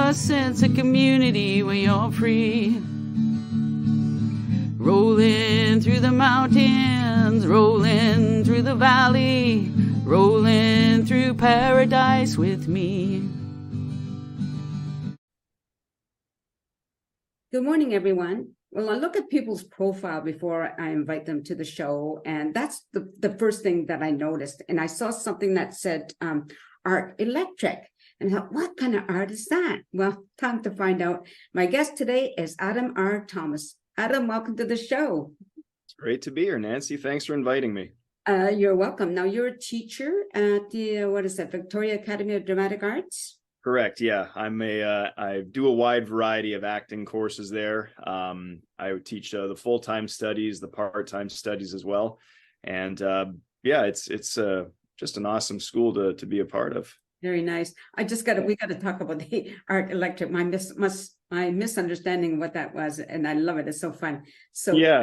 a sense of community when you're free. Rolling through the mountains, rolling through the valley, rolling through paradise with me. Good morning, everyone. Well, I look at people's profile before I invite them to the show, and that's the first thing that I noticed. And I saw something that said art electric. And I thought, what kind of art is that? Well, time to find out. My guest today is Adam R. Thomas. Adam, welcome to the show. It's great to be here, Nancy. Thanks for inviting me. You're welcome. Now, you're a teacher at the, Victoria Academy of Dramatic Arts? Correct. Yeah, I do a wide variety of acting courses there. I teach the full-time studies, the part-time studies as well, and it's just an awesome school to be a part of. Very nice. We got to talk about the art electric. My misunderstanding of what that was, and I love it. It's so fun. So yeah.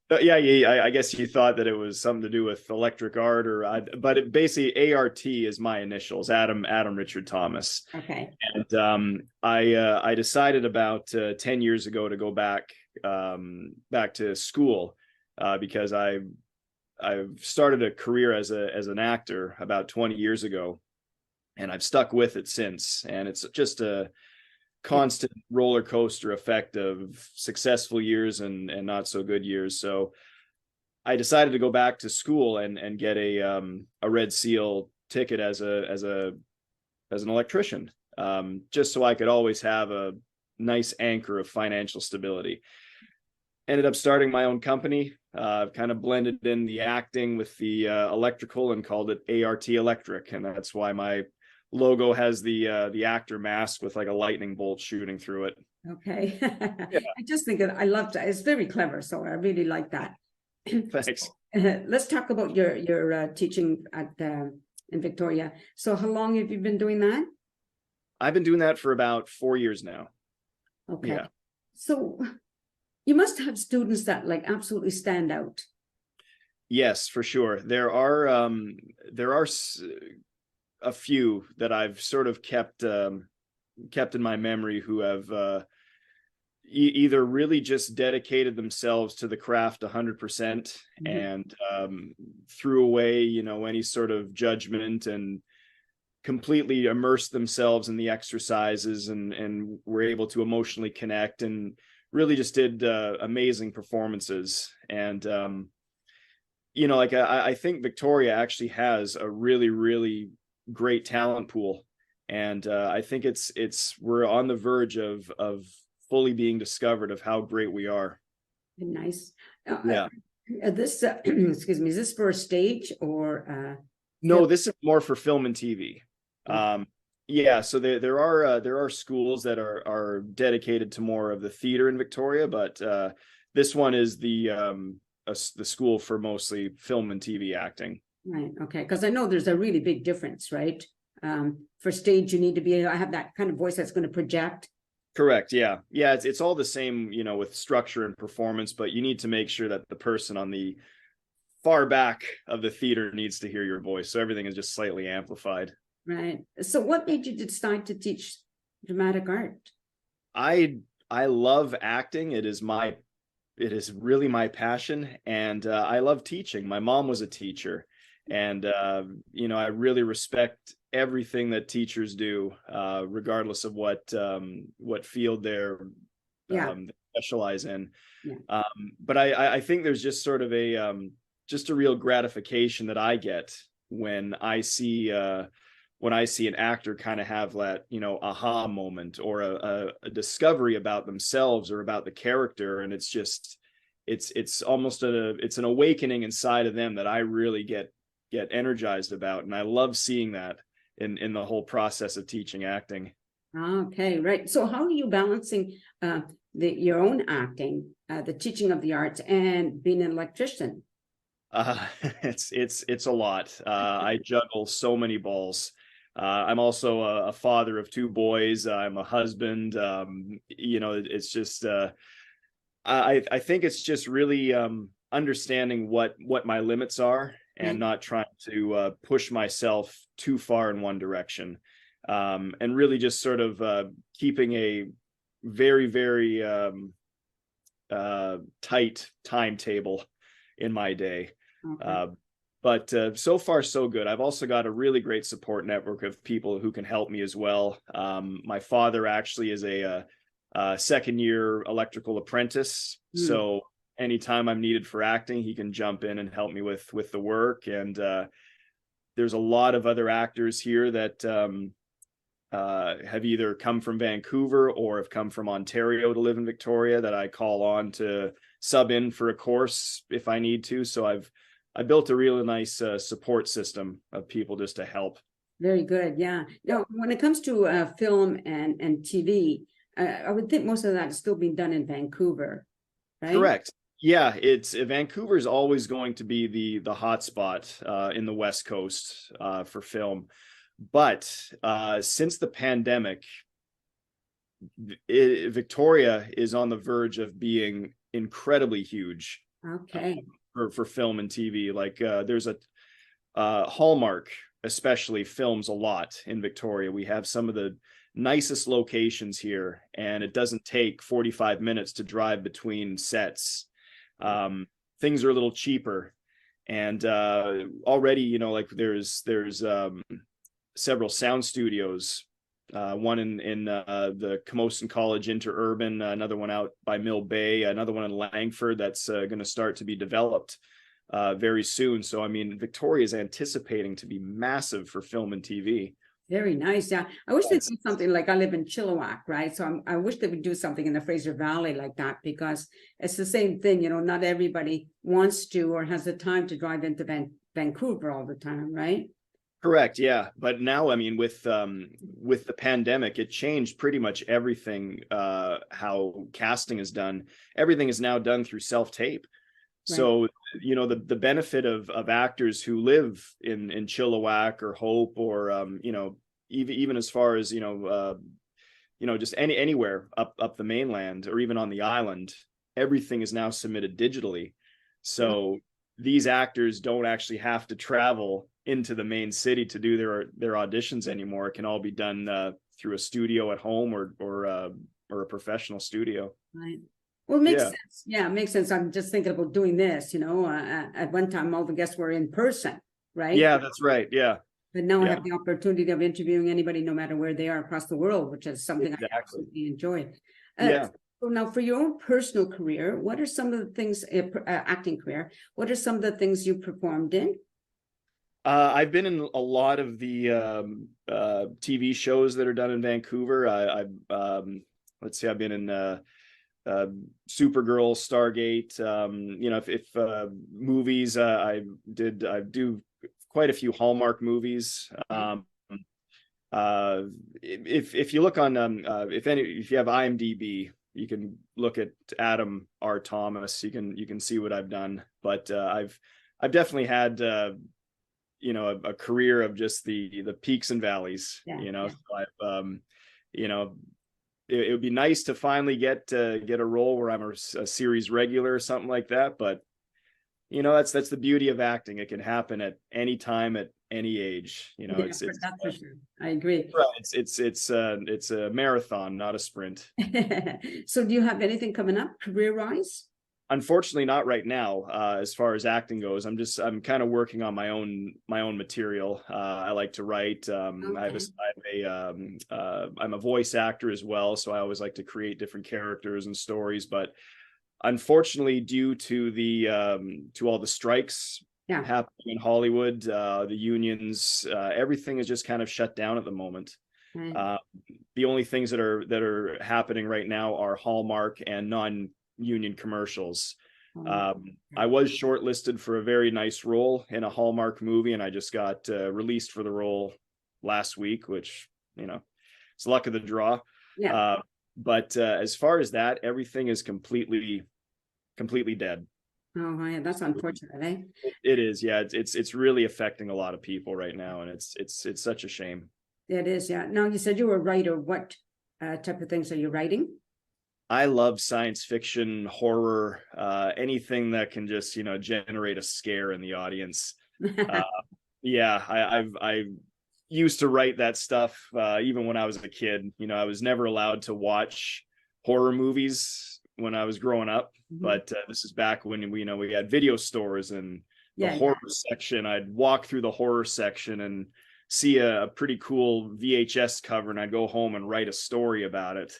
I guess you thought that it was something to do with electric art, but it basically ART is my initials, Adam Richard Thomas. Okay. And I decided about 10 years ago to go back to school because I've started a career as an actor about 20 years ago, and I've stuck with it since. And it's just a constant roller coaster effect of successful years and not so good years. So I decided to go back to school and get a Red Seal ticket as an electrician, just so I could always have a nice anchor of financial stability. Ended up starting my own company. Kind of blended in the acting with the electrical and called it ART Electric, and that's why my logo has the actor mask with like a lightning bolt shooting through it. Okay. Yeah. I just think I loved it. It's very clever, so I really like that. Thanks. Let's talk about your teaching at in Victoria. So how long have you been doing that? I've been doing that for about 4 years now. Okay. Yeah. So you must have students that like absolutely stand out. Yes, for sure. There are a few that I've sort of kept in my memory who have either really just dedicated themselves to the craft 100% and threw away, any sort of judgment and completely immersed themselves in the exercises and were able to emotionally connect and really just did amazing performances. And I think Victoria actually has a really, really great talent pool, and I think we're on the verge of fully being discovered of how great we are. Nice. Yeah. This excuse me, is this for a stage or No, this is more for film and TV. So there are schools that are dedicated to more of the theater in Victoria, but this one is the school for mostly film and TV acting. Right. Okay. Because I know there's a really big difference, right? For stage, you need to be able to have that kind of voice that's going to project. Correct. Yeah. Yeah. It's all the same, with structure and performance, but you need to make sure that the person on the far back of the theater needs to hear your voice. So everything is just slightly amplified. Right. So what made you decide to teach dramatic art? I love acting. It is really my passion. And I love teaching. My mom was a teacher. And, I really respect everything that teachers do, regardless of what field they specialize in. Yeah. But I think there's just sort of a real gratification that I get when I see an actor kind of have that, aha moment or a discovery about themselves or about the character. And it's just, it's almost it's an awakening inside of them that I really get energized about. And I love seeing that in the whole process of teaching acting. Okay, right. So how are you balancing your own acting, the teaching of the arts, and being an electrician? It's a lot. I juggle so many balls. I'm also a father of 2 boys. I'm a husband. It's just I think it's just really understanding what my limits are and not trying to push myself too far in one direction. and really just sort of keeping a very, very tight timetable in my day. Okay. But so far, so good. I've also got a really great support network of people who can help me as well. My father actually is a second-year electrical apprentice, Mm. so anytime I'm needed for acting, he can jump in and help me with the work. And there's a lot of other actors here that have either come from Vancouver or have come from Ontario to live in Victoria that I call on to sub in for a course if I need to. So I built a really nice support system of people just to help. Very good. Yeah. Now, when it comes to film and TV, I would think most of that is still being done in Vancouver, right? Correct. Yeah, it's Vancouver is always going to be the hot spot in the West Coast for film. But since the pandemic, Victoria is on the verge of being incredibly huge Okay. for film and TV. Like there's a Hallmark especially films a lot in Victoria. We have some of the nicest locations here, and it doesn't take 45 minutes to drive between sets. Things are a little cheaper, and already, you know, like there's several sound studios, one in the Camosun College Interurban, another one out by Mill Bay, another one in Langford that's going to start to be developed very soon. So I mean, Victoria is anticipating to be massive for film and TV. Very nice. Yeah. I wish they'd do something like, I live in Chilliwack, right? So I wish they would do something in the Fraser Valley like that, because it's the same thing, you know, not everybody wants to or has the time to drive into Vancouver all the time, right? Correct. Yeah. But now, I mean, with the pandemic, it changed pretty much everything, how casting is done. Everything is now done through self-tape. Right. So, you know, the benefit of actors who live in Chilliwack or Hope or, you know, even as far as, you know, just anywhere up the mainland or even on the island, everything is now submitted digitally. So these actors don't actually have to travel into the main city to do their auditions anymore. It can all be done through a studio at home or a professional studio. Right. Well, it makes sense. Yeah, it makes sense. I'm just thinking about doing this, you know, at one time, all the guests were in person, right? Yeah, that's right. Yeah. But now I Yeah. have the opportunity of interviewing anybody, no matter where they are across the world, which is something I Exactly. absolutely enjoy. Yeah. So now, for your own personal career, what are some of the things, acting career, what are some of the things you performed in? I've been in a lot of the TV shows that are done in Vancouver. Let's see, I've been in Supergirl, Stargate. You know, if movies, I do quite a few Hallmark movies. If you look on if you have IMDb, you can look at Adam R. Thomas. You can see what I've done. But I've definitely had you know, a career of just the peaks and valleys. Yeah, you know, yeah. so I've you know, it would be nice to finally get a role where I'm a series regular or something like that. But you know, that's the beauty of acting. It can happen at any time, at any age. You know, Yeah, it's that's for sure. I agree. right. It's a marathon, not a sprint. So do you have anything coming up career-wise? Unfortunately, not right now. As far as acting goes, I'm kind of working on my own material. I like to write. I'm a voice actor as well, so I always like to create different characters and stories. But unfortunately, due to to all the strikes happening in Hollywood, the unions, everything is just kind of shut down at the moment. Right. The only things that are happening right now are Hallmark and non-union commercials. I was shortlisted for a very nice role in a Hallmark movie, and I just got released for the role last week, which, you know, it's luck of the draw. Yeah. But as far as that, everything is completely dead. Oh, yeah, that's unfortunate, eh? It is, yeah. It's really affecting a lot of people right now, and it's such a shame. It is, yeah. Now, you said you were a writer. What type of things are you writing? I love science fiction, horror, anything that can just, you know, generate a scare in the audience. Yeah, I used to write that stuff even when I was a kid. You know, I was never allowed to watch horror movies when I was growing up, but this is back when we had video stores and the horror section. I'd walk through the horror section and see a pretty cool VHS cover, and I'd go home and write a story about it.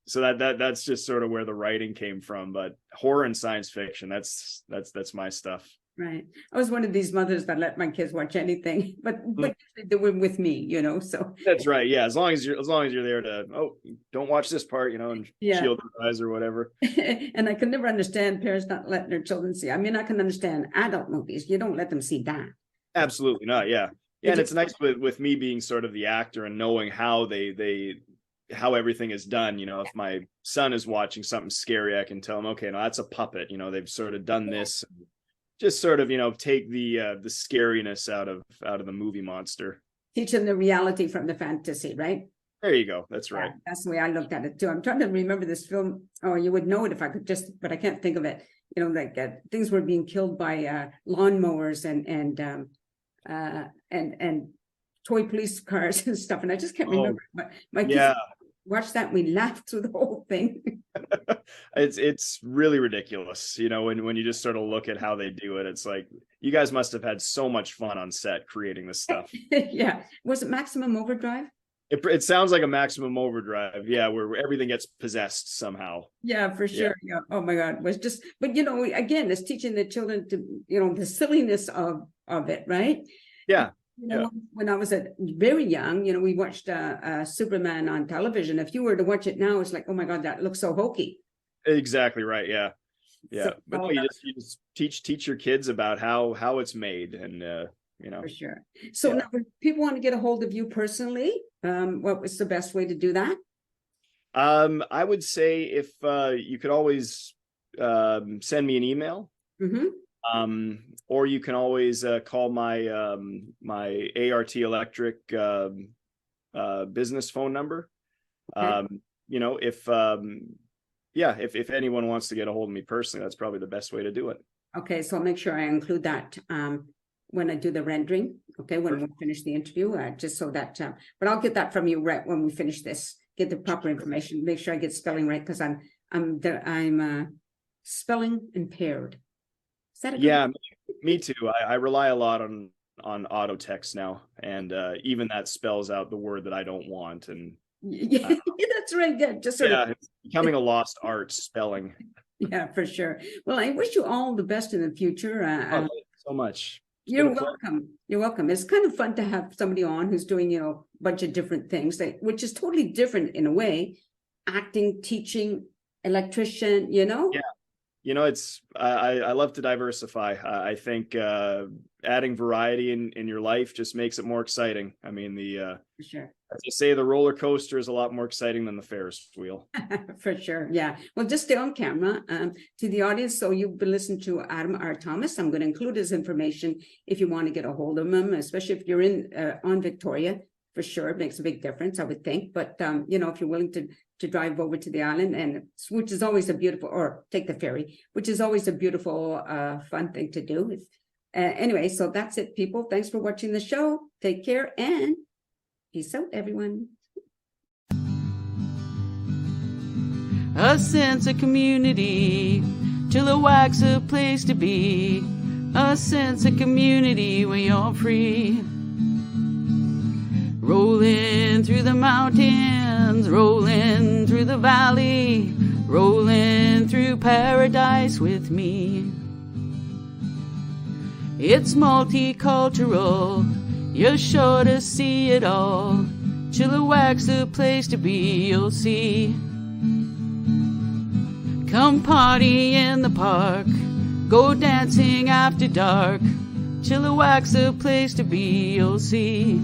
So that's just sort of where the writing came from. But horror and science fiction, that's my stuff. Right. I was one of these mothers that let my kids watch anything, but they were with me, you know. So that's right. Yeah, as long as you're there to, don't watch this part, you know, and shield their eyes or whatever. And I can never understand parents not letting their children see. I mean, I can understand adult movies. You don't let them see that. Absolutely not. Yeah. Yeah, and it's nice with me being sort of the actor and knowing how how everything is done. You know, if my son is watching something scary, I can tell him, okay, no, that's a puppet. You know, they've sort of done this. Just sort of, you know, take the scariness out of the movie monster. Teach them the reality from the fantasy, right? There you go. That's right. That's the way I looked at it too. I'm trying to remember this film. Oh, you would know it if I could but I can't think of it. You know, like things were being killed by lawnmowers and toy police cars and stuff. And I just can't remember. But my kids watched that and we laughed through the whole thing. It's really ridiculous, you know, when you just sort of look at how they do it. It's like, you guys must have had so much fun on set creating this stuff. Yeah. Was it Maximum Overdrive? It sounds like a Maximum Overdrive. Yeah, where everything gets possessed somehow. Yeah, for sure. Yeah. Oh my God. It was just, but you know, again, it's teaching the children to, you know, the silliness of it, right? Yeah. You know, when I was very young, you know, we watched Superman on television. If you were to watch it now, it's like, oh my God, that looks so hokey. Exactly right. Yeah. Yeah. So, but no, you just teach your kids about how it's made, and you know. For sure. So now, if people want to get a hold of you personally, what was the best way to do that? I would say if you could always send me an email. Or you can always call my my ART Electric business phone number. Okay. You know, if anyone wants to get a hold of me personally, that's probably the best way to do it. Okay, so I'll make sure I include that when I do the rendering. Okay, when we finish the interview, just so that. But I'll get that from you right when we finish this. Get the proper information. Make sure I get spelling right, because I'm spelling impaired. Yeah, me too. I rely a lot on auto text now, and even that spells out the word that I don't want. And that's right. Yeah, just it's becoming a lost art, spelling. Yeah, for sure. Well, I wish you all the best in the future. Thank you so much. You're welcome. You're welcome. It's kind of fun to have somebody on who's doing, you know, a bunch of different things, which is totally different in a way. Acting, teaching, electrician, you know. Yeah. You know, I love to diversify. I think adding variety in your life just makes it more exciting. I mean, for sure. As I say, the roller coaster is a lot more exciting than the Ferris wheel. For sure. Yeah. Well, just stay on camera to the audience. So you've been listening to Adam R. Thomas. I'm going to include his information if you want to get a hold of him, especially if you're on Victoria. For sure, it makes a big difference, I would think. But you know, if you're willing to drive over to the island, and which is always a beautiful, or take the ferry, which is always a beautiful, fun thing to do. Anyway, so that's it, people. Thanks for watching the show. Take care and peace out, everyone. A sense of community, Chilliwack's a place to be. A sense of community where you're free. Rolling through the mountains, rolling through the valley, rolling through paradise with me. It's multicultural, you're sure to see it all. Chilliwack's the place to be, you'll see. Come party in the park, go dancing after dark. Chilliwack's the place to be, you'll see.